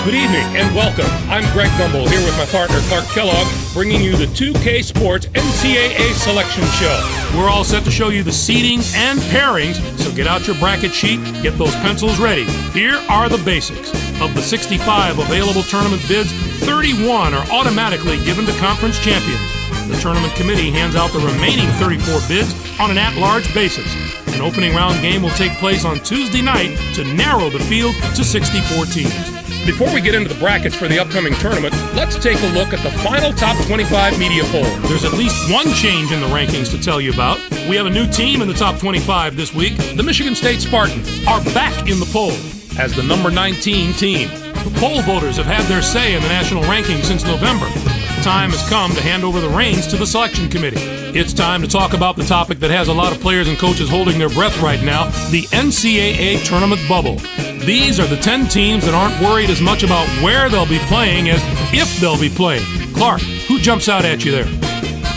Good evening and welcome. I'm Greg Gumbel here with my partner Clark Kellogg, bringing you the 2K Sports NCAA Selection Show. We're all set to show you the seeding and pairings, so get out your bracket sheet, get those pencils ready. Here are the basics. Of the 65 available tournament bids, 31 are automatically given to conference champions. The tournament committee hands out the remaining 34 bids on an at-large basis. An opening round game will take place on Tuesday night to narrow the field to 64 teams. Before we get into the brackets for the upcoming tournament, let's take a look at the final top 25 media poll. There's at least one change in the rankings to tell you about. We have a new team in the top 25 this week. The Michigan State Spartans are back in the poll as the number 19 team. The poll voters have had their say in the national ranking since November. The time has come to hand over the reins to the selection committee. It's time to talk about the topic that has a lot of players and coaches holding their breath right now, the NCAA tournament bubble. These are the 10 teams that aren't worried as much about where they'll be playing as if they'll be playing. Clark, who jumps out at you there?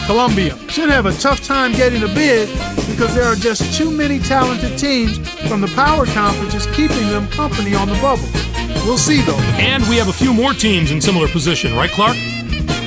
Columbia should have a tough time getting a bid because there are just too many talented teams from the power conferences keeping them company on the bubble. We'll see, though. And we have a few more teams in similar position, right, Clark?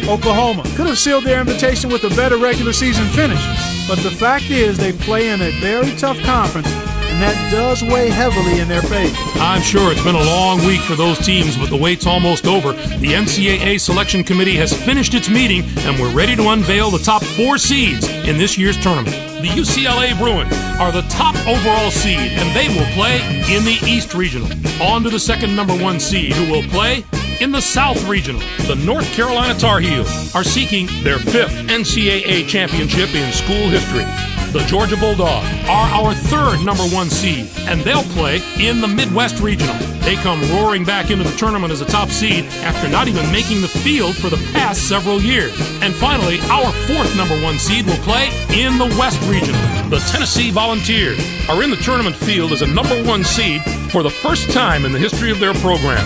Oklahoma could have sealed their invitation with a better regular season finish, but the fact is they play in a very tough conference, and that does weigh heavily in their favor. I'm sure it's been a long week for those teams, but the wait's almost over. The NCAA Selection Committee has finished its meeting, and we're ready to unveil the top 4 seeds in this year's tournament. The UCLA Bruins are the top overall seed, and they will play in the East Regional. On to the second number 1 seed, who will play in the South Regional. The North Carolina Tar Heels are seeking their 5th NCAA championship in school history. The Georgia Bulldogs are our third number 1 seed, and they'll play in the Midwest Regional. They come roaring back into the tournament as a top seed after not even making the field for the past several years. And finally, our 4th number 1 seed will play in the West Regional. The Tennessee Volunteers are in the tournament field as a number 1 seed for the first time in the history of their program.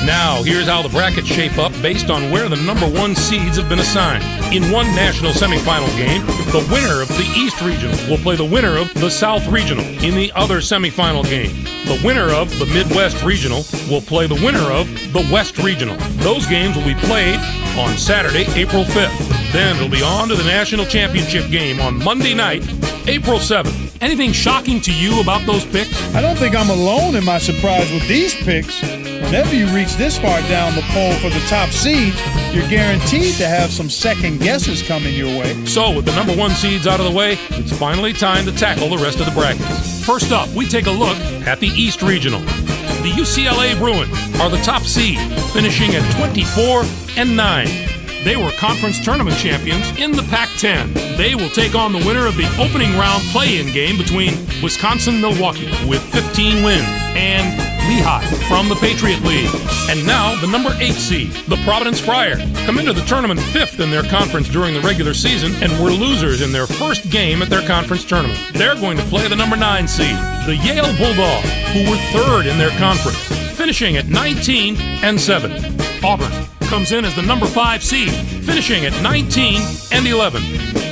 Now, here's how the brackets shape up based on where the number 1 seeds have been assigned. In one national semifinal game, the winner of the East Regional will play the winner of the South Regional. In the other semifinal game, the winner of the Midwest Regional will play the winner of the West Regional. Those games will be played on Saturday, April 5th. Then it'll be on to the national championship game on Monday night, April 7th. Anything shocking to you about those picks? I don't think I'm alone in my surprise with these picks. Whenever you reach this far down the poll for the top seeds, you're guaranteed to have some second guesses coming your way. So, with the number 1 seeds out of the way, it's finally time to tackle the rest of the brackets. First up, we take a look at the East Regional. The UCLA Bruins are the top seed, finishing at 24-9. They were conference tournament champions in the Pac-10. They will take on the winner of the opening round play-in game between Wisconsin-Milwaukee with 15 wins and Lehigh from the Patriot League. And now the number 8 seed, the Providence Friars, come into the tournament 5th in their conference during the regular season and were losers in their first game at their conference tournament. They're going to play the number 9 seed, the Yale Bulldogs, who were 3rd in their conference, finishing at 19-7. Auburn comes in as the number 5 seed, finishing at 19-11.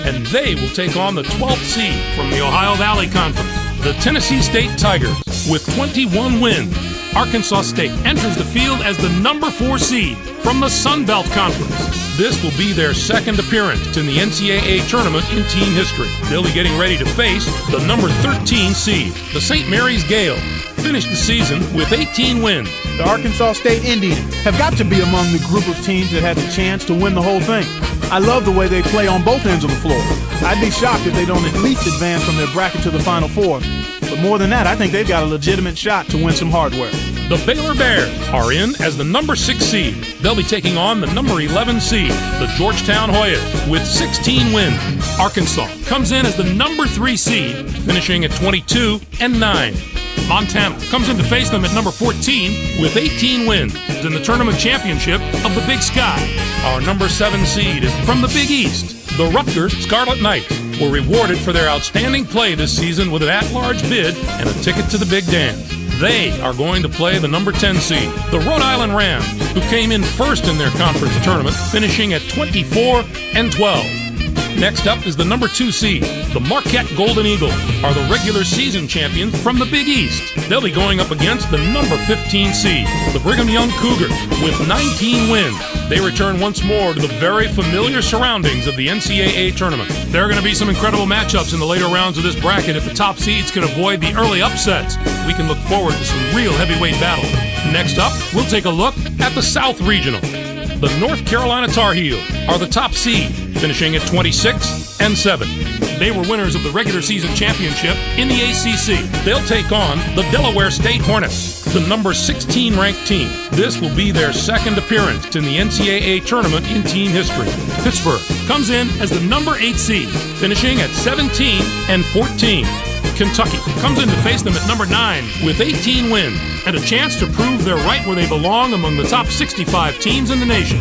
And they will take on the 12th seed from the Ohio Valley Conference, the Tennessee State Tigers, with 21 wins. Arkansas State enters the field as the number 4 seed from the Sun Belt Conference. This will be their second appearance in the NCAA tournament in team history. They'll be getting ready to face the number 13 seed, the St. Mary's Gales. Finished the season with 18 wins. The Arkansas State Indians have got to be among the group of teams that had the chance to win the whole thing. I love the way they play on both ends of the floor. I'd be shocked if they don't at least advance from their bracket to the Final Four. But more than that, I think they've got a legitimate shot to win some hardware. The Baylor Bears are in as the number 6 seed. They'll be taking on the number 11 seed, the Georgetown Hoyas, with 16 wins. Arkansas comes in as the number 3 seed, finishing at 22-9. Montana comes in to face them at number 14 with 18 wins in the tournament championship of the Big Sky. Our number 7 seed is from the Big East. The Rutgers Scarlet Knights were rewarded for their outstanding play this season with an at-large bid and a ticket to the Big Dance. They are going to play the number 10 seed, the Rhode Island Rams, who came in first in their conference tournament, finishing at 24-12. Next up is the number 2 seed. The Marquette Golden Eagle are the regular season champions from the Big East. They'll be going up against the number 15 seed, the Brigham Young Cougars, with 19 wins. They return once more to the very familiar surroundings of the NCAA tournament. There are going to be some incredible matchups in the later rounds of this bracket. If the top seeds can avoid the early upsets, we can look forward to some real heavyweight battles. Next up, we'll take a look at the South Regional. The North Carolina Tar Heels are the top seed, finishing at 26-7. They were winners of the regular season championship in the ACC. They'll take on the Delaware State Hornets, the number 16 ranked team. This will be their second appearance in the NCAA tournament in team history. Pittsburgh comes in as the number 8 seed, finishing at 17-14. Kentucky comes in to face them at number 9 with 18 wins and a chance to prove they're right where they belong among the top 65 teams in the nation.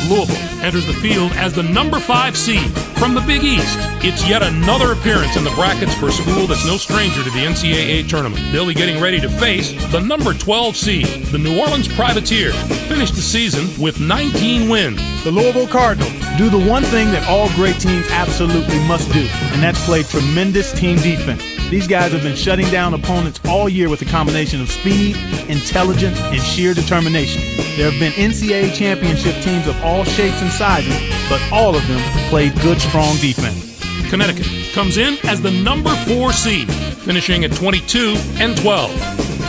Louisville enters the field as the number 5 seed from the Big East. It's yet another appearance in the brackets for a school that's no stranger to the NCAA tournament. They'll be getting ready to face the number 12 seed. The New Orleans Privateers finished the season with 19 wins. The Louisville Cardinals do the one thing that all great teams absolutely must do, and that's play tremendous team defense. These guys have been shutting down opponents all year with a combination of speed, intelligence, and sheer determination. There have been NCAA championship teams of all shapes and sizes, but all of them played good, strong defense. Connecticut comes in as the number 4 seed, finishing at 22-12.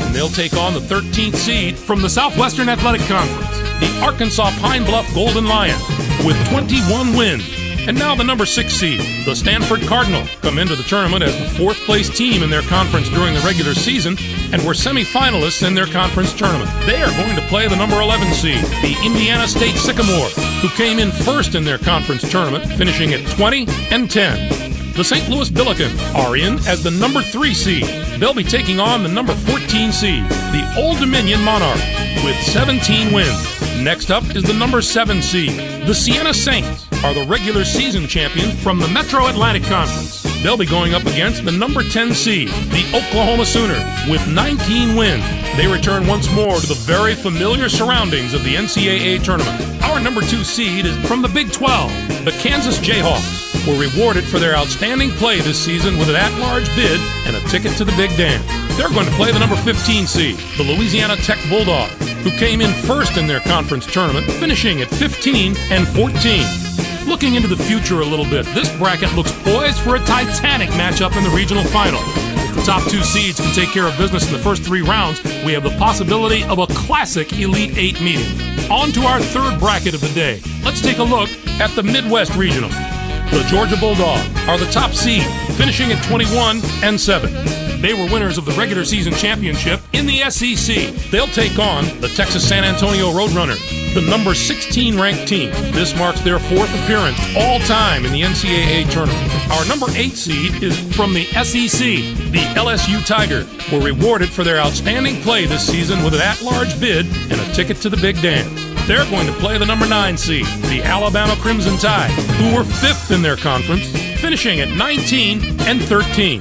And they'll take on the 13th seed from the Southwestern Athletic Conference, the Arkansas Pine Bluff Golden Lions, with 21 wins. And now the number 6 seed, the Stanford Cardinals, come into the tournament as the 4th place team in their conference during the regular season and were semifinalists in their conference tournament. They are going to play the number 11 seed, the Indiana State Sycamore, who came in first in their conference tournament, finishing at 20-10. The St. Louis Billikens are in as the number 3 seed. They'll be taking on the number 14 seed, the Old Dominion Monarchs, with 17 wins. Next up is the number 7 seed. The Siena Saints are the regular season champions from the Metro Atlantic Conference. They'll be going up against the number 10 seed, the Oklahoma Sooners, with 19 wins. They return once more to the very familiar surroundings of the NCAA tournament. Our number 2 seed is from the Big 12. The Kansas Jayhawks were rewarded for their outstanding play this season with an at-large bid and a ticket to the Big Dance. They're going to play the number 15 seed, the Louisiana Tech Bulldogs, who came in first in their conference tournament, finishing at 15-14. Looking into the future a little bit, this bracket looks poised for a titanic matchup in the regional final. If the top 2 seeds can take care of business in the first 3 rounds, we have the possibility of a classic Elite 8 meeting. On to our 3rd bracket of the day. Let's take a look at the Midwest Regional. The Georgia Bulldogs are the top seed, finishing at 21-7. They were winners of the regular season championship in the SEC. They'll take on the Texas San Antonio Roadrunners, the number 16 ranked team. This marks their 4th appearance all time in the NCAA tournament. Our number 8 seed is from the SEC. The LSU Tigers were rewarded for their outstanding play this season with an at-large bid and a ticket to the Big Dance. They're going to play the number 9 seed, the Alabama Crimson Tide, who were 5th in their conference, finishing at 19-13.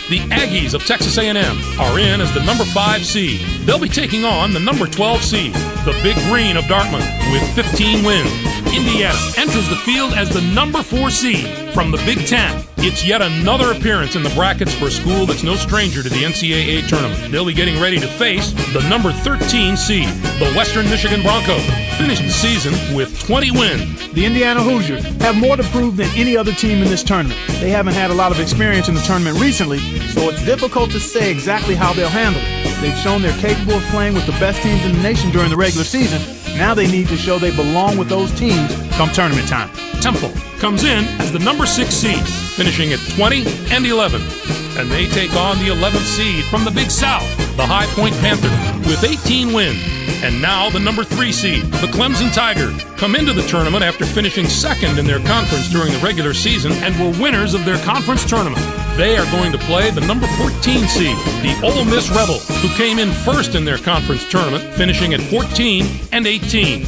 The Aggies of Texas A&M are in as the number 5 seed. They'll be taking on the number 12 seed, the Big Green of Dartmouth, with 15 wins. Indiana enters the field as the number 4 seed from the Big Ten. It's yet another appearance in the brackets for a school that's no stranger to the NCAA tournament. They'll be getting ready to face the number 13 seed, the Western Michigan Broncos, finished the season with 20 wins. The Indiana Hoosiers have more to prove than any other team in this tournament. They haven't had a lot of experience in the tournament recently, so it's difficult to say exactly how they'll handle it. They've shown they're capable of playing with the best teams in the nation during the regular season. Now they need to show they belong with those teams come tournament time. Temple comes in as the number 6 seed, finishing at 20-11. And they take on the 11th seed from the Big South, the High Point Panthers, with 18 wins. And now the number 3 seed, the Clemson Tigers, come into the tournament after finishing 2nd in their conference during the regular season and were winners of their conference tournament. They are going to play the number 14 seed, the Ole Miss Rebels, who came in 1st in their conference tournament, finishing at 14-18.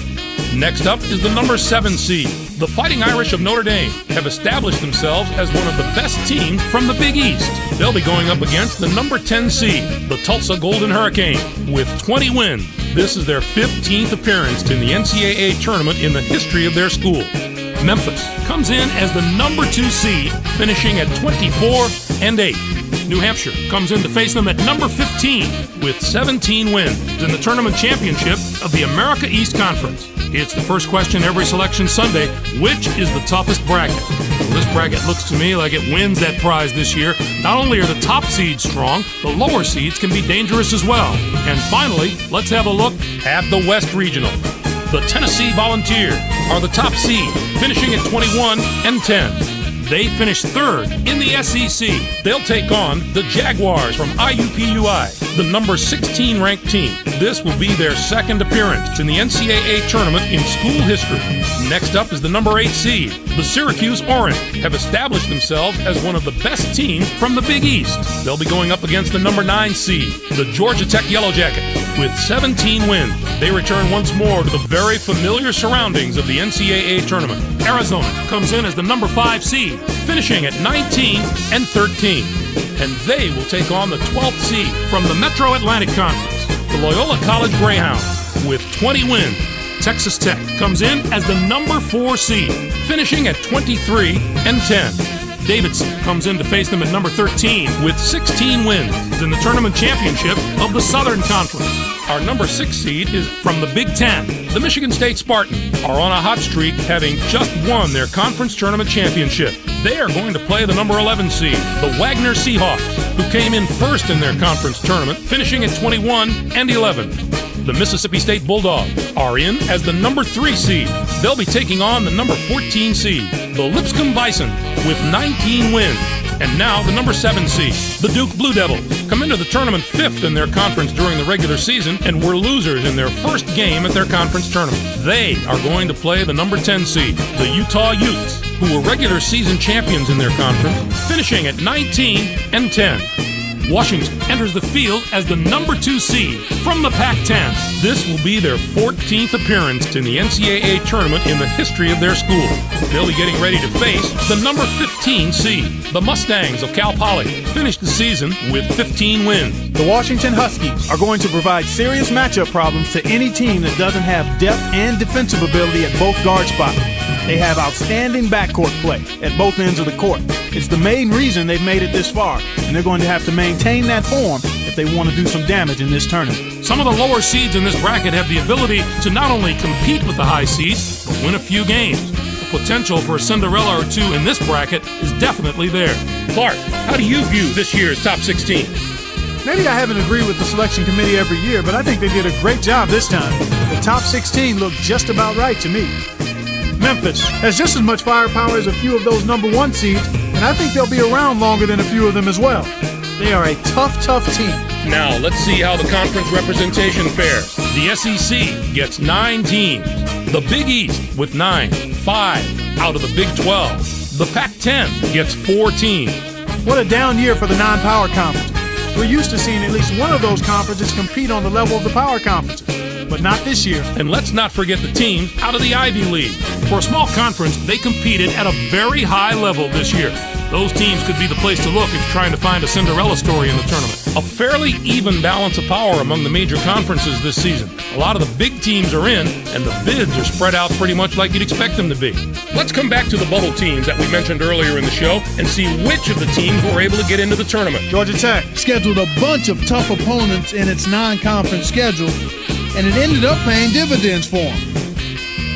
Next up is the number 7 seed. The Fighting Irish of Notre Dame have established themselves as one of the best teams from the Big East. They'll be going up against the number 10 seed, the Tulsa Golden Hurricane, with 20 wins. This is their 15th appearance in the NCAA tournament in the history of their school. Memphis comes in as the number 2 seed, finishing at 24-8. New Hampshire comes in to face them at number 15 with 17 wins in the tournament championship of the America East Conference. It's the first question every selection Sunday: which is the toughest bracket? Well, this bracket looks to me like it wins that prize this year. Not only are the top seeds strong, the lower seeds can be dangerous as well. And finally, let's have a look at the West Regional. The Tennessee Volunteers are the top seed, finishing at 21-10. They finished third in the SEC. They'll take on the Jaguars from IUPUI, the number 16 ranked team. This will be their second appearance in the NCAA tournament in school history. Next up is the number 8 seed. The Syracuse Orange have established themselves as one of the best teams from the Big East. They'll be going up against the number 9 seed, the Georgia Tech Yellow Jackets, with 17 wins. They return once more to the very familiar surroundings of the NCAA tournament. Arizona comes in as the number 5 seed, finishing at 19-13. And they will take on the 12th seed from the Metro Atlantic Conference, the Loyola College Greyhounds, with 20 wins. Texas Tech comes in as the number 4 seed, finishing at 23-10. Davidson comes in to face them at number 13 with 16 wins in the tournament championship of the Southern Conference. Our number 6 seed is from the Big Ten. The Michigan State Spartans are on a hot streak, having just won their conference tournament championship. They are going to play the number 11 seed, the Wagner Seahawks, who came in first in their conference tournament, finishing at 21-11. The Mississippi State Bulldogs are in as the number 3 seed. They'll be taking on the number 14 seed, the Lipscomb Bison, with 19 wins. And now the number 7 seed, the Duke Blue Devils, come into the tournament 5th in their conference during the regular season and were losers in their first game at their conference tournament. They are going to play the number 10 seed, the Utah Utes, who were regular season champions in their conference, finishing at 19-10. Washington enters the field as the number 2 seed from the Pac-10. This will be their 14th appearance in the NCAA tournament in the history of their school. They'll be getting ready to face the number 15 seed. The Mustangs of Cal Poly finished the season with 15 wins. The Washington Huskies are going to provide serious matchup problems to any team that doesn't have depth and defensive ability at both guard spots. They have outstanding backcourt play at both ends of the court. It's the main reason they've made it this far, and they're going to have to maintain that form if they want to do some damage in this tournament. Some of the lower seeds in this bracket have the ability to not only compete with the high seeds, but win a few games. The potential for a Cinderella or two in this bracket is definitely there. Clark, how do you view this year's top 16? Maybe I haven't agreed with the selection committee every year, but I think they did a great job this time. The top 16 looked just about right to me. Memphis has just as much firepower as a few of those number 1 seeds, and I think they'll be around longer than a few of them as well. They are a tough team. Now, let's see how the conference representation fares. The SEC gets 9 teams. The Big East with 9, 5 out of the Big 12. The Pac-10 gets 4 teams. What a down year for the non-power conferences. We're used to seeing at least one of those conferences compete on the level of the power conferences, but not this year. And let's not forget the teams out of the Ivy League. For a small conference, they competed at a very high level this year. Those teams could be the place to look if you're trying to find a Cinderella story in the tournament. A fairly even balance of power among the major conferences this season. A lot of the big teams are in, and the bids are spread out pretty much like you'd expect them to be. Let's come back to the bubble teams that we mentioned earlier in the show and see which of the teams were able to get into the tournament. Georgia Tech scheduled a bunch of tough opponents in its non-conference schedule, and it ended up paying dividends for them.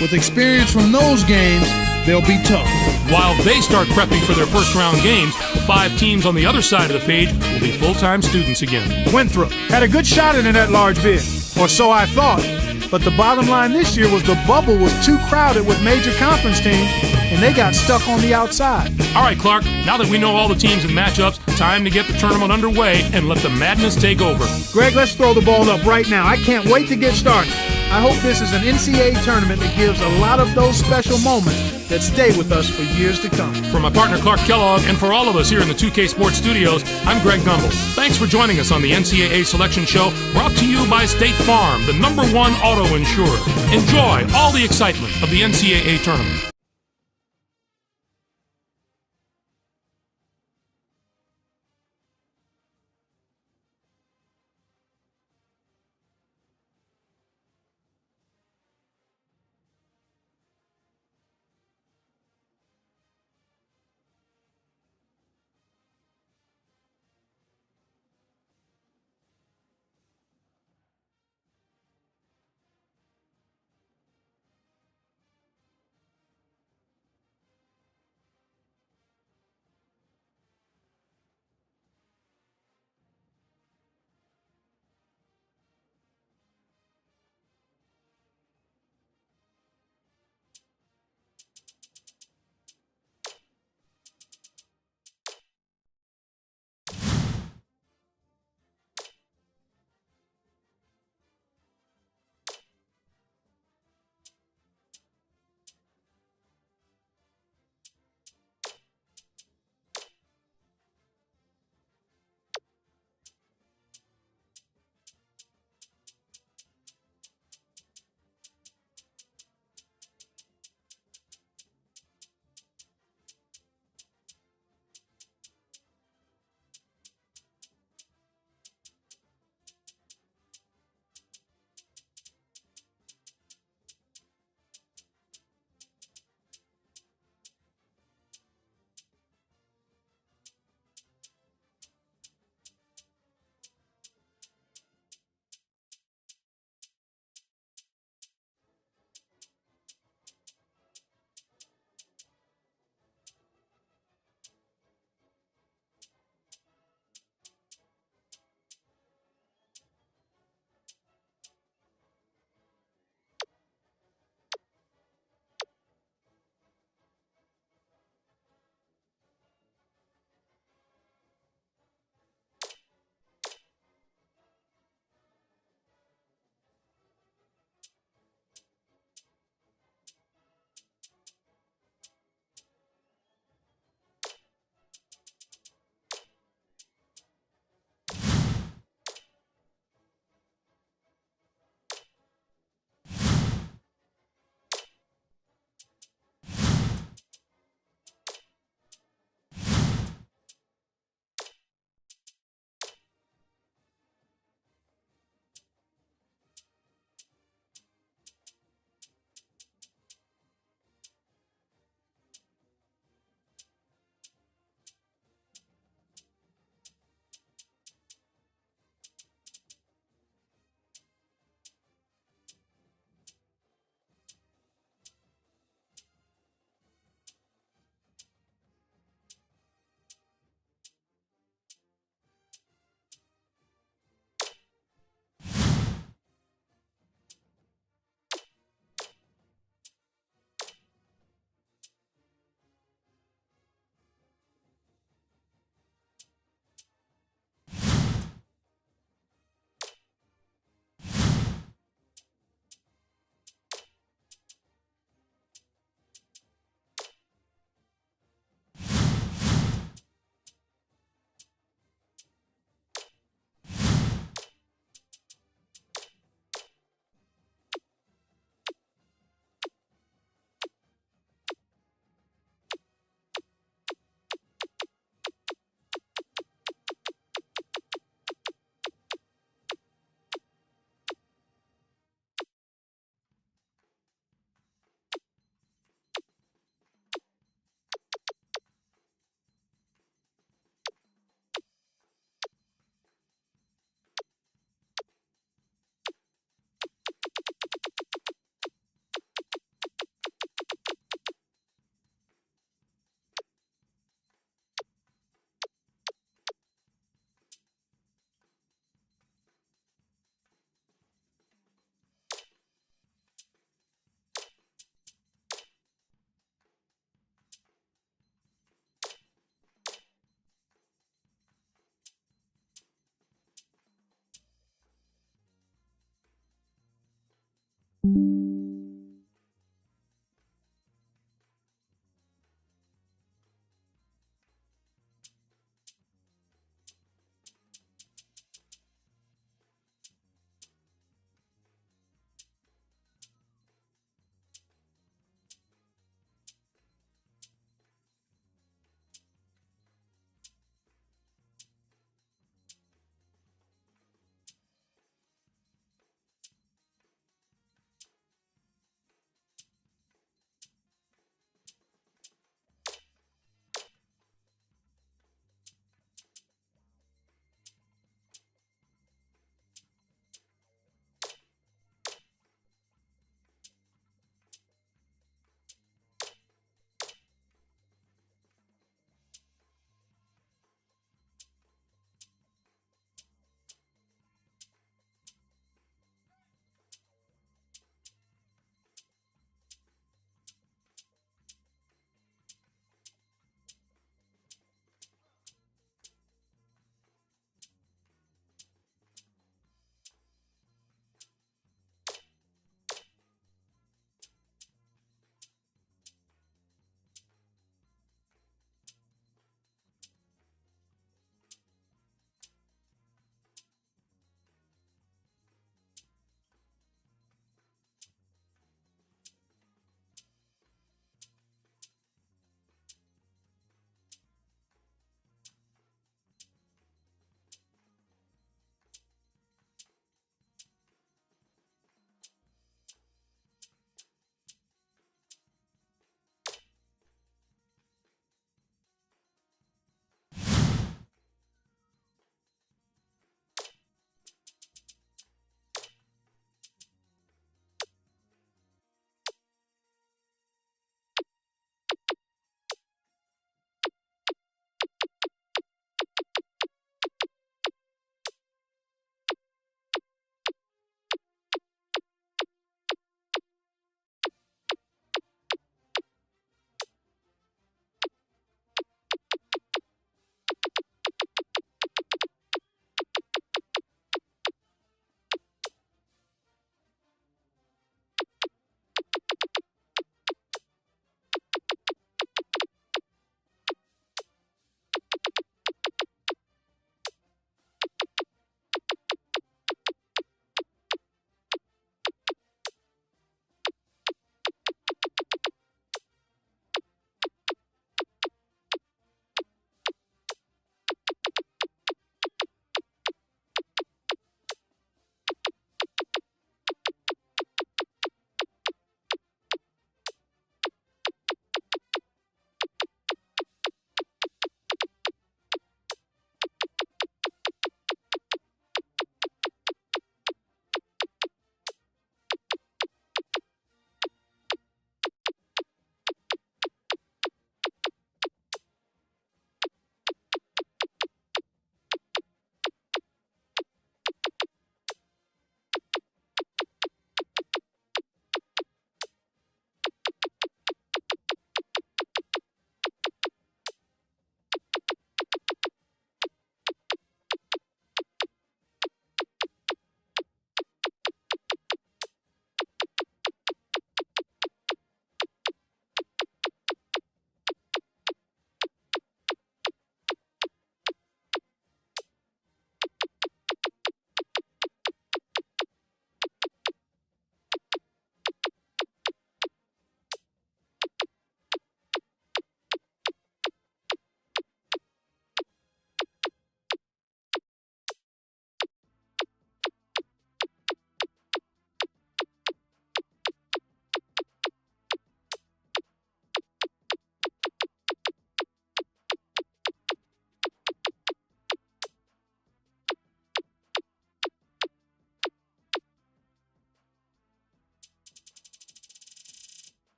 With experience from those games, they'll be tough. While they start prepping for their first-round games, the 5 teams on the other side of the page will be full-time students again. Winthrop had a good shot in that large bid, or so I thought. But the bottom line this year was the bubble was too crowded with major conference teams, and they got stuck on the outside. All right, Clark, now that we know all the teams and matchups, time to get the tournament underway and let the madness take over. Greg, let's throw the ball up right now. I can't wait to get started. I hope this is an NCAA tournament that gives a lot of those special moments that stay with us for years to come. For my partner Clark Kellogg and for all of us here in the 2K Sports Studios, I'm Greg Gumbel. Thanks for joining us on the NCAA Selection Show, brought to you by State Farm, the #1 auto insurer. Enjoy all the excitement of the NCAA tournament.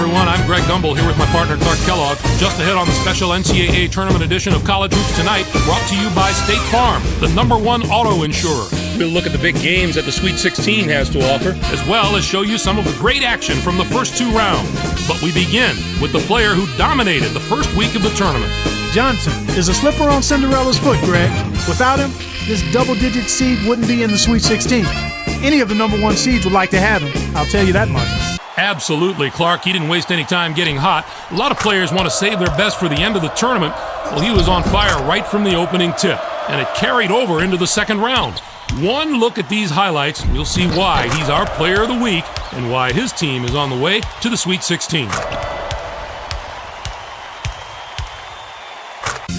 everyone. I'm Greg Gumbel here with my partner Clark Kellogg. Just ahead on the special NCAA Tournament edition of College Hoops Tonight, brought to you by State Farm, the #1 auto insurer. We'll look at the big games that the Sweet 16 has to offer, as well as show you some of the great action from the first 2 rounds. But we begin with the player who dominated the first week of the tournament. Johnson is a slipper on Cinderella's foot, Greg. Without him, this double-digit seed wouldn't be in the Sweet 16. Any of the #1 seeds would like to have him, I'll tell you that much. Absolutely, Clark. He didn't waste any time getting hot. A lot of players want to save their best for the end of the tournament. Well, he was on fire right from the opening tip, and it carried over into the second round. One look at these highlights, and you'll see why he's our player of the week and why his team is on the way to the Sweet 16.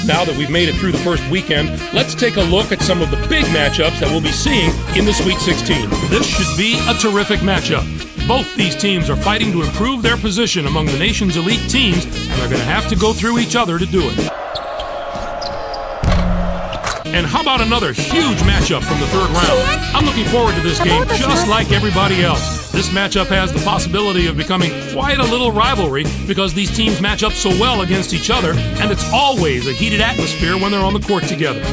Now that we've made it through the first weekend, let's take a look at some of the big matchups that we'll be seeing in the Sweet 16. This should be a terrific matchup. Both these teams are fighting to improve their position among the nation's elite teams, and they're going to have to go through each other to do it. And how about another huge matchup from the third round? I'm looking forward to this game just like everybody else. This matchup has the possibility of becoming quite a little rivalry because these teams match up so well against each other, and it's always a heated atmosphere when they're on the court together.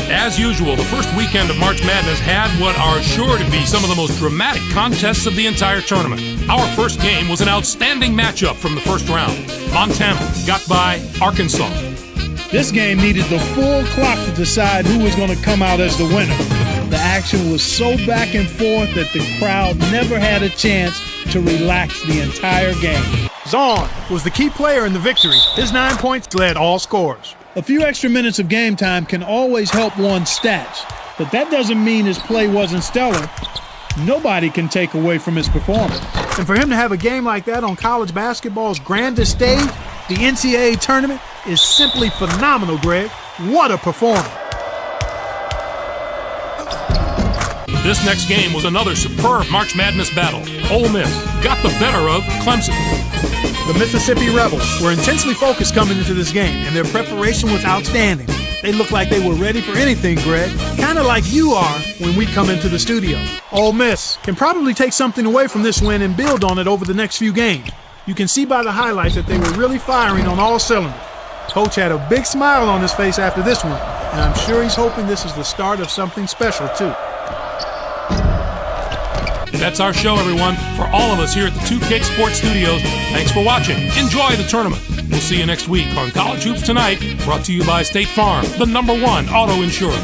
As usual, the first weekend of March Madness had what are sure to be some of the most dramatic contests of the entire tournament. Our first game was an outstanding matchup from the first round. Montana got by Arkansas. This game needed the full clock to decide who was going to come out as the winner. The action was so back and forth that the crowd never had a chance to relax the entire game. Zahn was the key player in the victory. His 9 points led all scorers. A few extra minutes of game time can always help one's stats, but that doesn't mean his play wasn't stellar. Nobody can take away from his performance. And for him to have a game like that on college basketball's grandest stage, the NCAA tournament, is simply phenomenal, Greg. What a performance. This next game was another superb March Madness battle. Ole Miss got the better of Clemson. The Mississippi Rebels were intensely focused coming into this game, and their preparation was outstanding. They looked like they were ready for anything, Greg. Kind of like you are when we come into the studio. Ole Miss can probably take something away from this win and build on it over the next few games. You can see by the highlights that they were really firing on all cylinders. Coach had a big smile on his face after this one, and I'm sure he's hoping this is the start of something special, too. That's our show, everyone. For all of us here at the 2K Sports Studios, thanks for watching. Enjoy the tournament. We'll see you next week on College Hoops Tonight, brought to you by State Farm, the #1 auto insurer.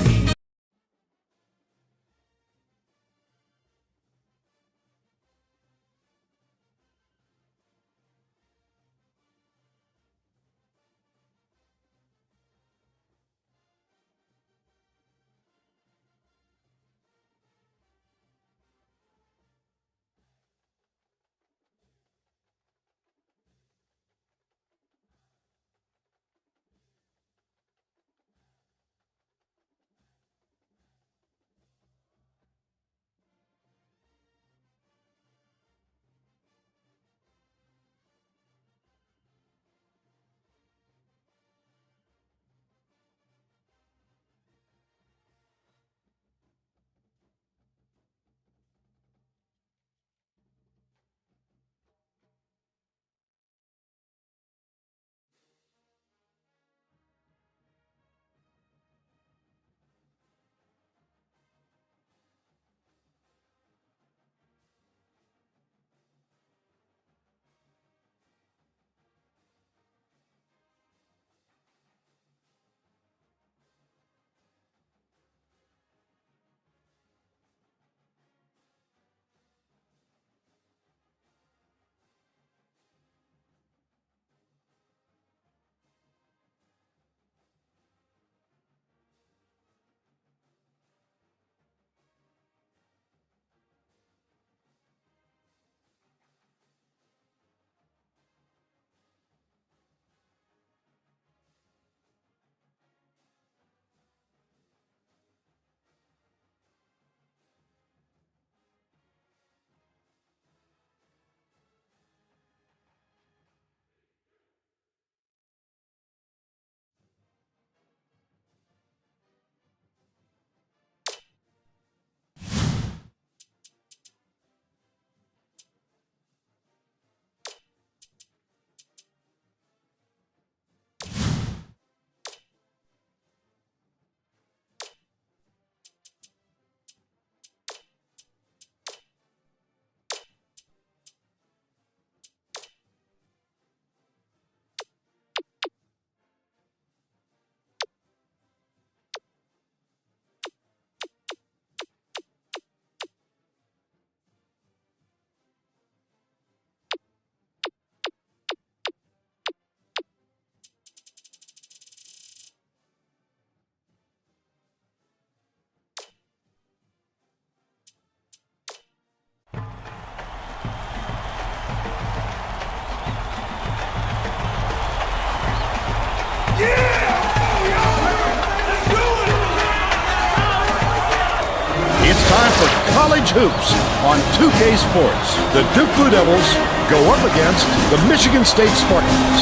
college hoops on 2K Sports. The Duke Blue Devils go up against the Michigan State Spartans.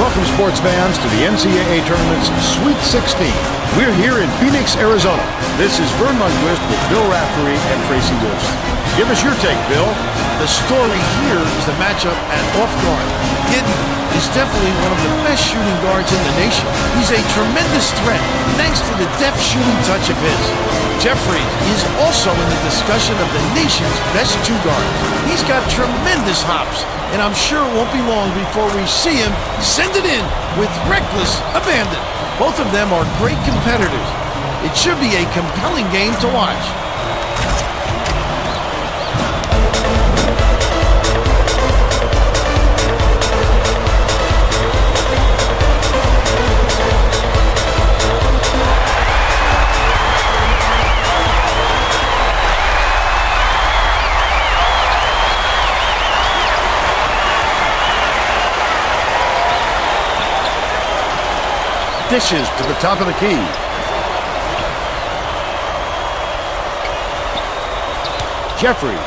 Welcome, sports fans, to the NCAA Tournament's Sweet 16. We're here in Phoenix, Arizona. This is Vern Lundquist with Bill Raftery and Tracy Wolfson. Give us your take, Bill. The story here is the matchup at off guard. Gidden is definitely one of the best shooting guards in the nation. He's a tremendous threat thanks to the deft shooting touch of his. Jeffries is also in the discussion of the nation's best two guards. He's got tremendous hops, and I'm sure it won't be long before we see him send it in with reckless abandon. Both of them are great competitors. It should be a compelling game to watch. Dishes to the top of the key. Jeffries.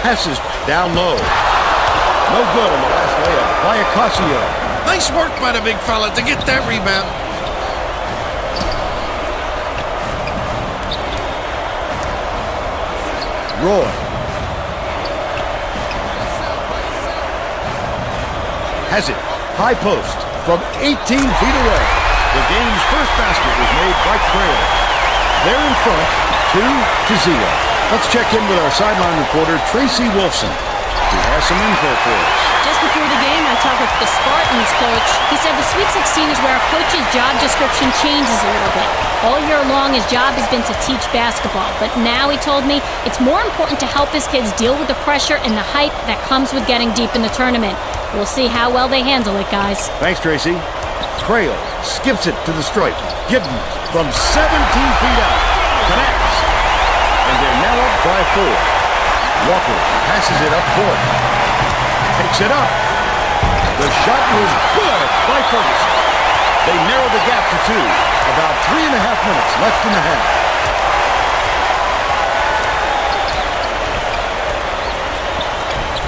Passes down low. No good on the last layup by Ocasio. Nice work by the big fella to get that rebound. Roy. Has it. High post from 18 feet away. The game's first basket was made by Crail. They're in front, 2-0. Let's check in with our sideline reporter, Tracy Wolfson, who has some info for us. Just before the game, I talked with the Spartans coach. He said the Sweet 16 is where a coach's job description changes a little bit. All year long, his job has been to teach basketball. But now, he told me, it's more important to help his kids deal with the pressure and the hype that comes with getting deep in the tournament. We'll see how well they handle it, guys. Thanks, Tracy. Crail skips it to the stripe. Gibbons from 17 feet out. Connects. And they're now up by 4. Walker passes it up court. Takes it up. The shot was good by Ferguson. They narrow the gap to 2. About 3.5 minutes left in the half.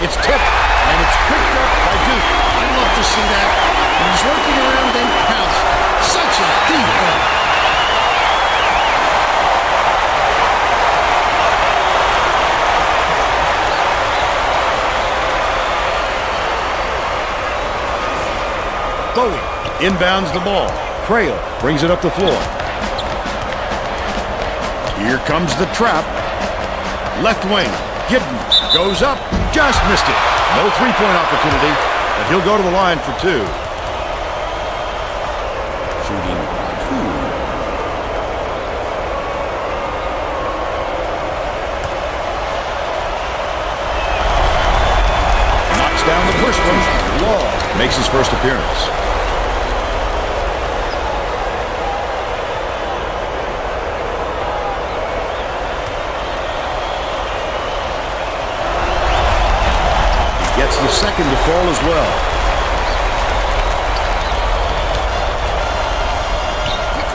It's tipped, and it's picked up by Duke. I'd love to see that. When he's working around, then pounce. Such a defense. Bowie inbounds the ball. Crail brings it up the floor. Here comes the trap. Left wing. Gibbons goes up. Just missed it. No three-point opportunity, but he'll go to the line for 2. Shooting 2. Knocks down the first one. Law makes his first appearance. Gets the second to fall as well.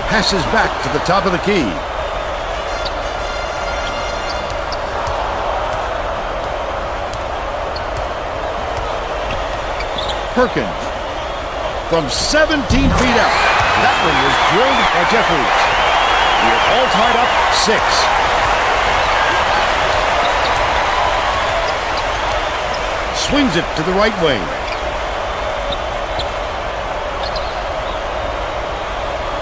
Passes back to the top of the key. Perkins from 17 feet out. That one was drilled by Jeffries. We're all tied up 6. Swings it to the right wing.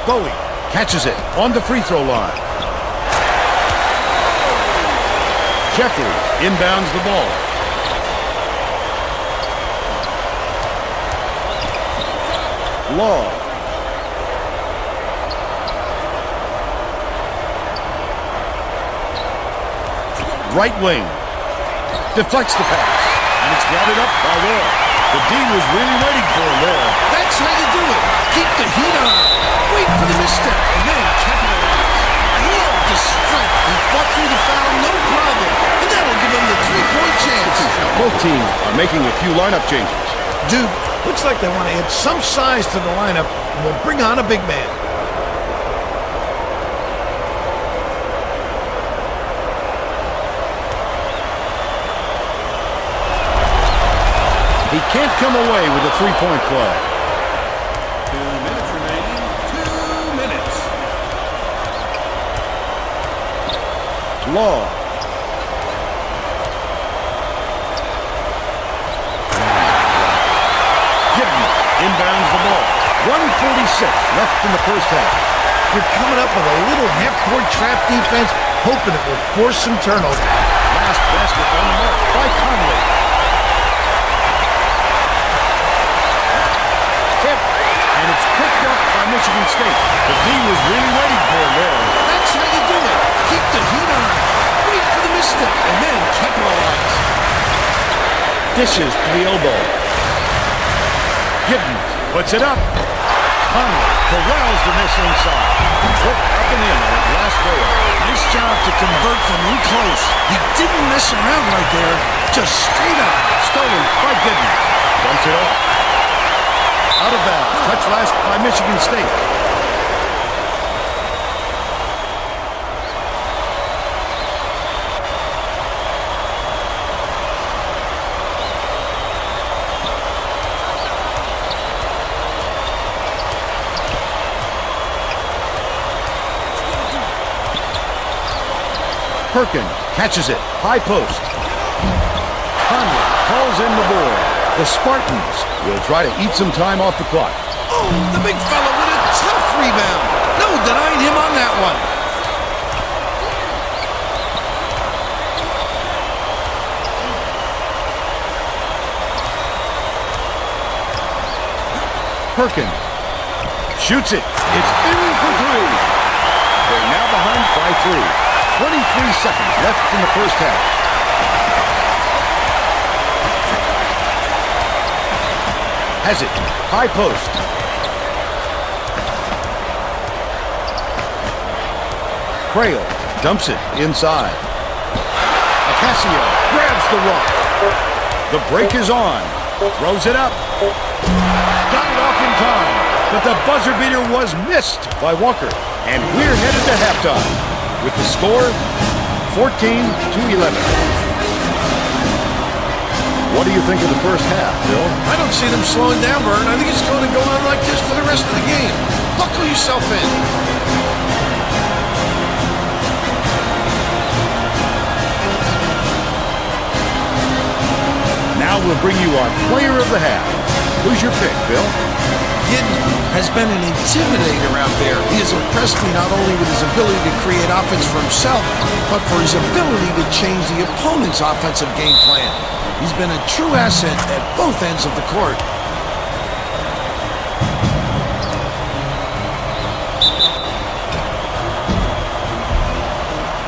Bowie catches it on the free throw line. Jeffries inbounds the ball. Law. Right wing. Deflects the pass. And it's routed up by Law. The D was really waiting for him there. That's how you do it. Keep the heat on. Wait for the misstep and then capitalize. I love the strength. He fought through the foul, no problem. And that'll give him the three-point chance. Both teams are making a few lineup changes. Duke looks like they want to add some size to the lineup and will bring on a big man. He can't come away with a three-point play. 2 minutes remaining. 2 minutes. Law. Gibson inbounds the ball. 1:46 left in the first half. You're coming up with a little half-court trap defense, hoping it will force some turnover. Last basket on the mark by Conley. Tip, and it's picked up by Michigan State. The D was really waiting for it there. That's how you do it. Keep the heat on. Wait for the misstep, and then capitalize. Dishes to the elbow. Giddens puts it up. Conley corrals the miss inside. Hook up and in on the last goal. Nice job to convert from in close. He didn't mess around right there. Just straight up. Stolen by Giddens. Dumps it off. Out of bounds. Touch last by Michigan State. Perkins catches it. High post. Conley calls in the board. The Spartans will try to eat some time off the clock. Oh, the big fella with a tough rebound. No denying him on that one. Perkins shoots it. It's in for three. They're now behind by 3. 23 seconds left in the first half. Has it. High post. Crail dumps it inside. Acasio grabs the rock. The break is on. Throws it up. Got it off in time. But the buzzer beater was missed by Walker. And we're headed to halftime. With the score, 14-11. What do you think of the first half, Bill? I don't see them slowing down, Vern. I think it's going to go on like this for the rest of the game. Buckle yourself in. Now we'll bring you our player of the half. Who's your pick, Bill? Gidden has been an intimidator out there. He has impressed me not only with his ability to create offense for himself, but for his ability to change the opponent's offensive game plan. He's been a true asset at both ends of the court.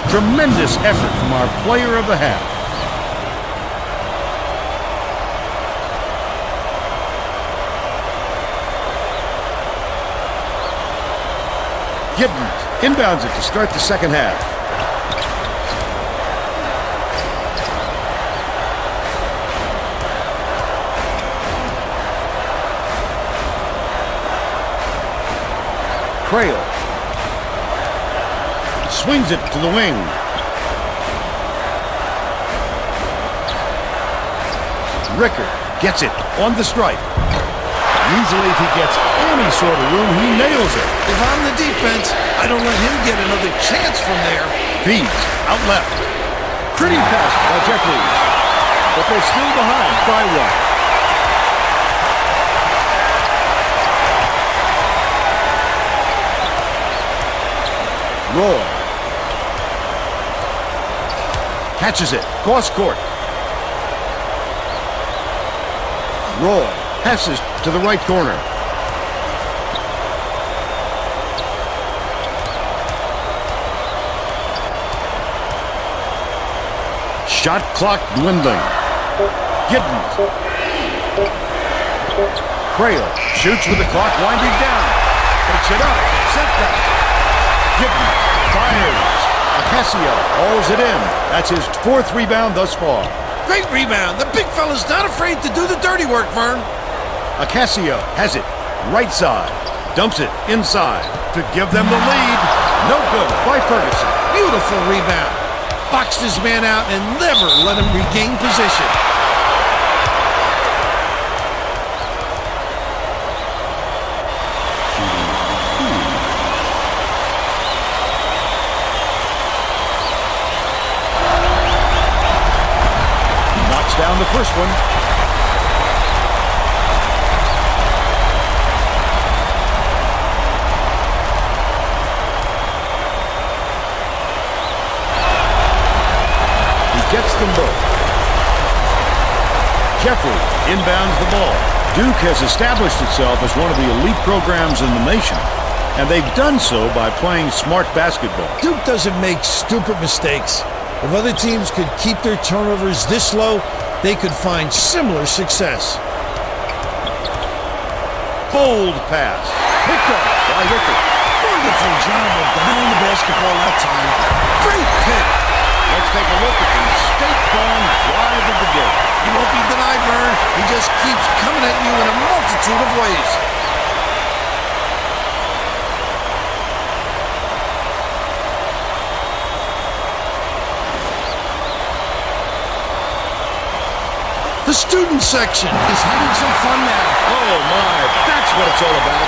Tremendous effort from our player of the half. Giddens inbounds it to start the second half. Crail swings it to the wing. Rickard gets it on the stripe. Usually if he gets any sort of room, he nails it. If I'm the defense, I don't let him get another chance from there. Feeds out left. Pretty pass by Jeffries. But they're still behind by 1. Roy catches it. Cross court. Roy passes to the right corner. Shot clock dwindling. Giddens. Crail shoots with the clock winding down. Takes it up. Setback. Giddens fires. Acasio hauls it in. That's his 4th rebound thus far. Great rebound. The big fella's not afraid to do the dirty work, Vern. Acasio has it. Right side. Dumps it inside to give them the lead. No good by Ferguson. Beautiful rebound. Boxed his man out and never let him regain position. Knocks down the first one. He gets them both. Jeffrey inbounds the ball. Duke has established itself as one of the elite programs in the nation, and they've done so by playing smart basketball. Duke doesn't make stupid mistakes. If other teams could keep their turnovers this low, they could find similar success. Bold pass. Picked up by Rickard. Wonderful job of behind the basketball that time. Great pick. Let's take a look at the State Farm drive of the game. He won't be denied, Vern. He just keeps coming at you in a multitude of ways. The student section is having some fun now. Oh my, that's what it's all about.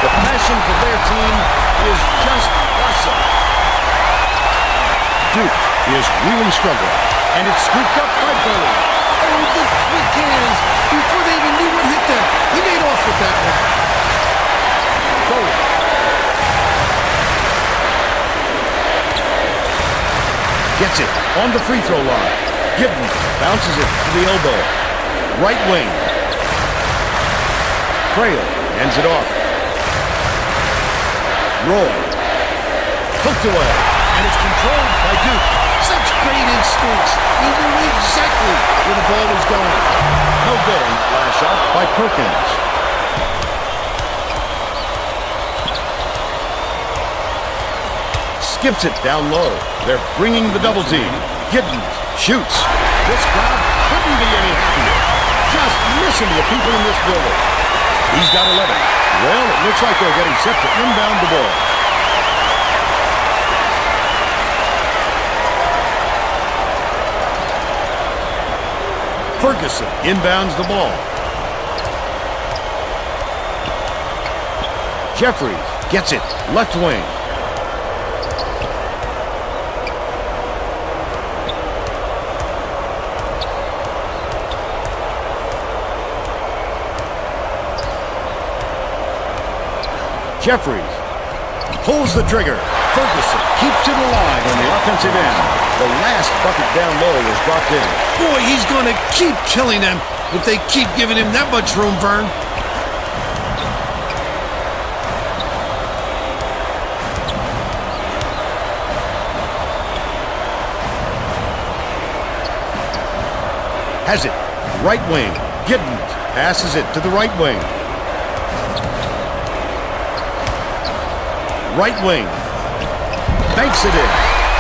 The passion for their team is just awesome. Duke is really struggling, and it's scooped up by Burley. Oh, the quick hands before they even knew what hit them. He made off with that one. Burley. Gets it on the free throw line. Giddens bounces it to the elbow. Right wing. Crail ends it off. Roll. Hooked away. And it's controlled by Duke. Such great instincts. He knew exactly where the ball was going. No good on that last shot by Perkins. Skips it down low. They're bringing the double team. Giddens shoots. This crowd couldn't be any happier. Just listen to the people in this building. He's got 11. Well, it looks like they're getting set to inbound the ball. Ferguson inbounds the ball. Jeffries gets it. Left wing. Jeffries pulls the trigger. Ferguson keeps it alive on the offensive end. The last bucket down low was dropped in. Boy, he's going to keep killing them if they keep giving him that much room, Vern. Has it. Right wing. Giddens passes it to the right wing. Right wing. Banks it in.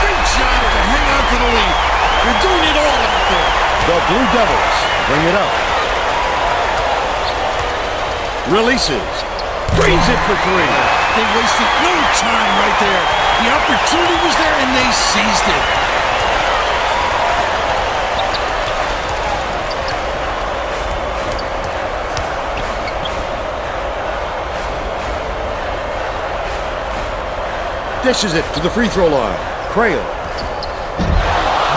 Great job to hang on to the lead. You're doing it all out there. The Blue Devils bring it up. Releases. Drains it for three. They wasted no time right there. The opportunity was there and they seized it. Dishes it to the free throw line. Crail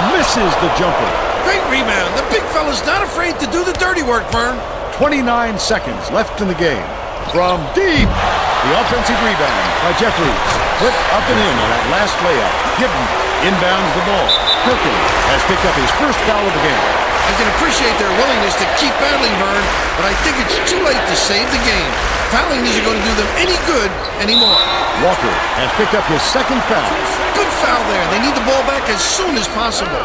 misses the jumper. Great rebound. The big fella's not afraid to do the dirty work, Vern. 29 seconds left in the game. From deep, the offensive rebound by Jeffries. Put up and in on that last layup. Giddens inbounds the ball. Perkins has picked up his first foul of the game. I can appreciate their willingness to keep battling, Vern, but I think it's too late to save the game. Fouling isn't going to do them any good anymore. Walker has picked up his second foul. Good foul there. They need the ball back as soon as possible.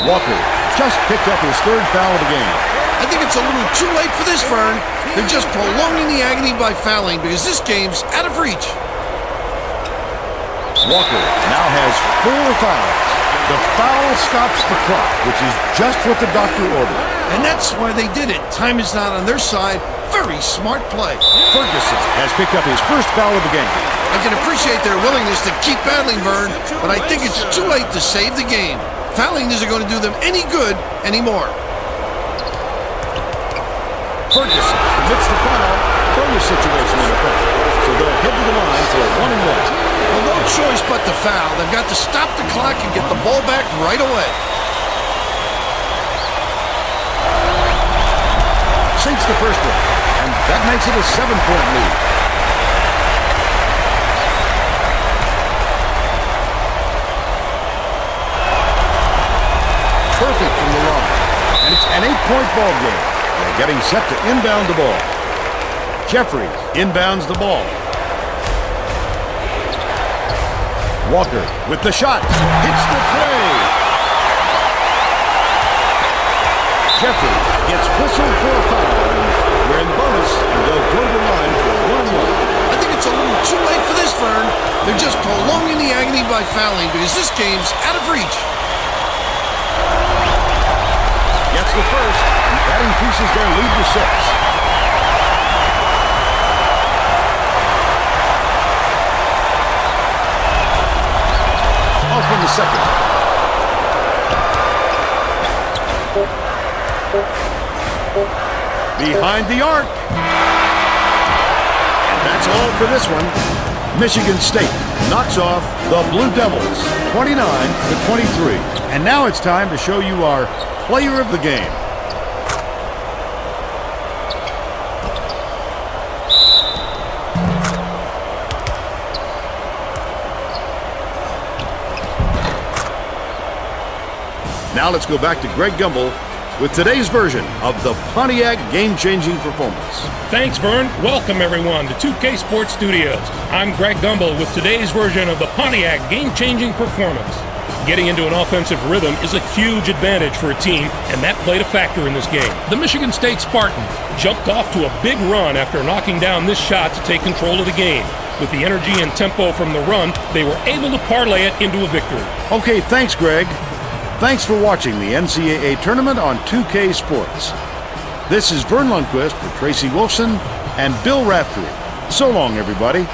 Walker just picked up his third foul of the game. I think it's a little too late for this, Vern. They're just prolonging the agony by fouling because this game's out of reach. Walker now has 4 fouls. The foul stops the clock, which is just what the doctor ordered. And that's why they did it. Time is not on their side. Very smart play. Ferguson has picked up his first foul of the game. I can appreciate their willingness to keep battling, Vern, but I think it's too late to save the game. Fouling isn't going to do them any good anymore. Ferguson commits the foul. Bonus situation in effect. So they'll head to the line for a 1-and-1. Although choice but to foul. They've got to stop the clock and get the ball back right away. Sinks the first one, and that makes it a 7-point lead. Perfect from the line, and it's an 8-point ball game. They're getting set to inbound the ball. Jeffries inbounds the ball. Walker with the shot, hits the tray. Jeffries gets whistled for a foul. We're in bonus, and they'll go to the line for 1-1. I think it's a little too late for this, Vern. They're just prolonging the agony by fouling because this game's out of reach. Gets the first, and that increases their lead to 6. Off in the second. Behind the arc. And that's all for this one. Michigan State knocks off the Blue Devils 29-23. And now it's time to show you our player of the game. Now let's go back to Greg Gumbel with today's version of the Pontiac game-changing performance. Thanks, Vern. Welcome, everyone, to 2K Sports Studios. I'm Greg Gumbel with today's version of the Pontiac game-changing performance. Getting into an offensive rhythm is a huge advantage for a team, and that played a factor in this game. The Michigan State Spartans jumped off to a big run after knocking down this shot to take control of the game. With the energy and tempo from the run, they were able to parlay it into a victory. Okay, thanks, Greg. Thanks for watching the NCAA tournament on 2K Sports. This is Vern Lundquist for Tracy Wolfson and Bill Raftery. So long, everybody.